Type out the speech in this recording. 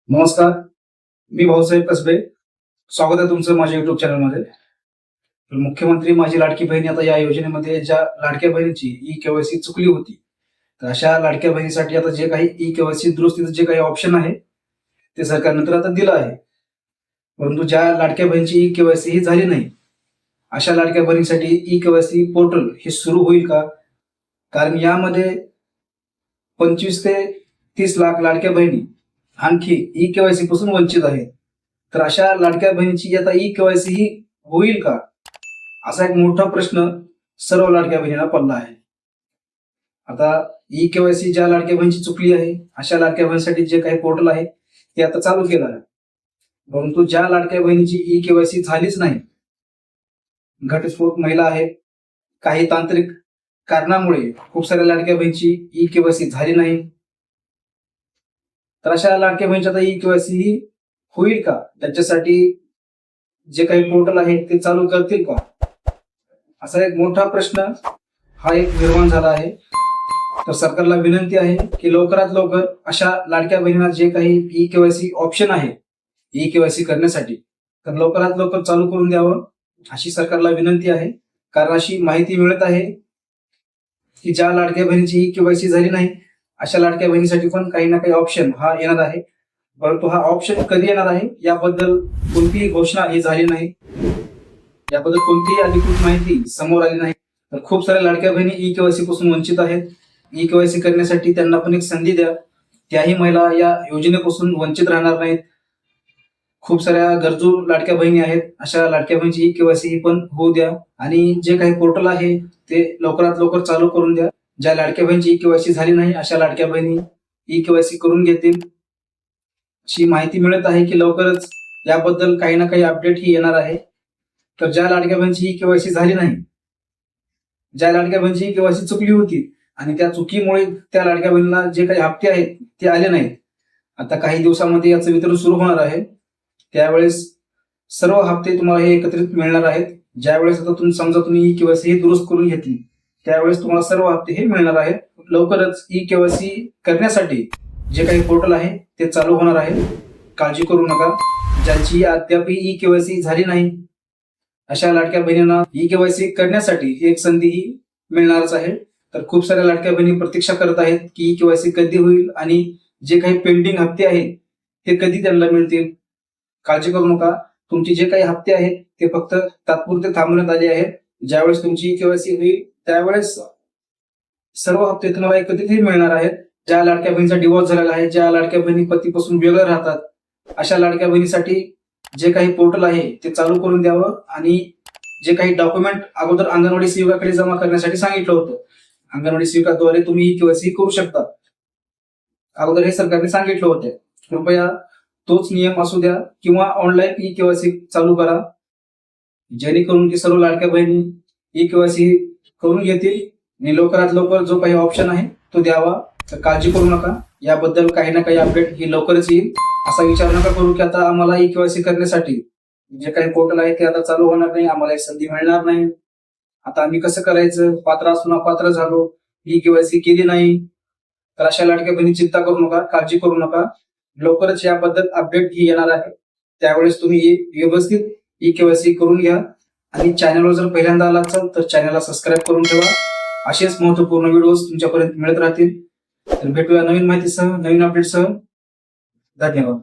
नमस्कार, मी भाऊसाहेब कसबे. स्वागत आहे तुमचं माझ्या युट्यूब चॅनलमध्ये. मुख्यमंत्री माझी लाडकी बहीण आता या योजनेमध्ये ज्या लाडक्या बहिणीची ई केवायसी चुकली होती, तर अशा लाडक्या बहिणीसाठी आता जे काही ई केवायसी दुरुस्तीचं जे काही ऑप्शन आहे ते सरकारने तर आता दिलं आहे. परंतु ज्या लाडक्या बहिणीची ई केवायसी ही झाली नाही, अशा लाडक्या बहिणीसाठी ई केवायसी पोर्टल हे सुरू होईल का? कारण यामध्ये 25 ते 30 लाख लाडक्या बहिणी आणखी ई केवायसी पासून वंचित आहेत. तर अशा लाडक्या बहिणीची आता ई केवायसी ही होईल का, असा एक मोठा प्रश्न सर्व लाडक्या बहिणींना पडला आहे. आता ई केवायसी ज्या लाडक्या बहिणीची चुकली आहे, अशा लाडक्या बहिणीसाठी जे काही पोर्टल आहे ते आता चालू केलं आहे. परंतु ज्या लाडक्या बहिणीची ई केवायसी झालीच नाही, घटस्फोट महिला आहेत, काही तांत्रिक कारणामुळे खूप साऱ्या लाडक्या बहिणीची ई केवायसी झाली नाही, तर अशा लाडक्या बहिणीची आता ई केवायसी ही होईल का? त्याच्यासाठी जे काही पोर्टल आहे ते चालू करतील का, असा एक मोठा प्रश्न हा एक निर्माण झाला आहे. तर सरकारला विनंती आहे की लवकरात लवकर अशा लाडक्या बहिणींना जे काही ई केवायसी ऑप्शन आहे ई केवायसी करण्यासाठी, तर लवकरात लवकर चालू करून द्यावं अशी सरकारला विनंती आहे. कारण अशी माहिती मिळत आहे की ज्या लाडक्या बहिणीची ई केवायसी झाली नाही, अशा लाडक्या बहिणीसाठी पण काही ना काही ऑप्शन हा येणार आहे. परंतु हा ऑप्शन कधी येणार आहे याबद्दल कोणतीही घोषणा ही झाली नाही, याबद्दल कोणतीही अधिकृत माहिती समोर आली नाही. तर खूप साऱ्या लाडक्या बहिणी ई केवायसी पासून वंचित आहेत. ई केवायसी करण्यासाठी त्यांना पण एक संधी द्या, त्याही महिला या योजनेपासून वंचित राहणार नाहीत. खूप साऱ्या गरजू लाडक्या बहिणी आहेत, अशा लाडक्या बहिणीची ई केवायसी पण होऊ द्या आणि जे काही पोर्टल आहे ते लवकरात लवकर चालू करून द्या. ज्या लाडक्या बहिणीची ई केवायसी झाली नाही, अशा लाडक्या बहिणी ई केवायसी करून घेतील अशी माहिती मिळत आहे की लवकरच याबद्दल काही ना काही अपडेट ही येणार आहे. तर ज्या लाडक्या बहिणीची ई केवायसी झाली नाही, ज्या लाडक्या बहिणीची ई केवायसी चुकली होती आणि त्या चुकीमुळे त्या लाडक्या बहिणीला जे काही हप्ते आहेत ते आले नाहीत, आता काही दिवसामध्ये याचं वितरण सुरू होणार आहे. त्यावेळेस सर्व हप्ते तुम्हाला हे एकत्रित मिळणार आहेत. ज्यावेळेस आता तुम्ही ई केवायसी ही दुरुस्त करून घेतली, त्यावेळेस तुम्हाला सर्व हप्ते हे मिळणार आहेत. लवकरच ई केवायसी करण्यासाठी जे काही पोर्टल आहे ते चालू होणार आहे, काळजी करू नका. ज्यांची अद्याप ई केवायसी झाली नाही, अशा लाडक्या बहिणींना ई केवायसी करण्यासाठी एक संधी ही मिळणारच आहे. तर खूप साऱ्या लाडक्या बहिणी प्रतीक्षा करत आहेत की ई केवायसी कधी होईल आणि जे काही पेंडिंग हप्ते आहेत ते कधी त्यांना मिळतील. काळजी करू नका, तुमचे जे काही हप्ते आहेत ते फक्त तात्पुरते थांबवण्यात आले आहेत. ज्यावेळेस तुमची ई केवायसी होईल त्यावेळेस सर्व हप्ते तुम्हाला एकत्रित मिळणार आहेत. ज्या लाडक्या बहिणीचा डिवोर्स झालेला आहे, ज्या लाडक्या बहिणी पतीपासून वेगळं राहतात, अशा लाडक्या बहिणीसाठी जे काही पोर्टल आहे ते चालू करून द्यावं आणि जे काही डॉक्युमेंट अगोदर अंगणवाडी सेविकाकडे जमा करण्यासाठी सांगितलं होतं, अंगणवाडी सेविकाद्वारे तुम्ही ई केवायसी करू शकता, अगोदर हे सरकारने सांगितलं होतं. कृपया तोच नियम असू द्या किंवा ऑनलाईन ई केवायसी चालू करा, जेणेकरून की सर्व लाडक्या बहिणी ई केवायसी करून घेतील आणि लवकरात लवकर जो काही ऑप्शन आहे तो द्यावा. तर काळजी करू नका, याबद्दल काही ना काही अपडेट ही लवकरच येईल. असा विचार नका करू की आता आम्हाला ई केवायसी करण्यासाठी जे काही पोर्टल आहे ते आता चालू होणार नाही, आम्हाला एक संधी मिळणार नाही, आता आम्ही कसं करायचं, पात्र असून अपात्र झालो, ई केवायसी केली नाही. तर अशा लाडक्या बहिणी चिंता करू नका, काळजी करू नका. लवकरच याबद्दल अपडेट ही येणार आहे, त्यावेळेस तुम्ही व्यवस्थित ई केवायसी करून घ्या. आणि चॅनलवर जर पहिल्यांदा आला असाल तर चॅनलला सबस्क्राईब करून ठेवा. असेच महत्त्वपूर्ण व्हिडिओज तुमच्यापर्यंत मिळत राहतील. तर भेटूया नवीन माहितीसह, नवीन अपडेटसह. धन्यवाद.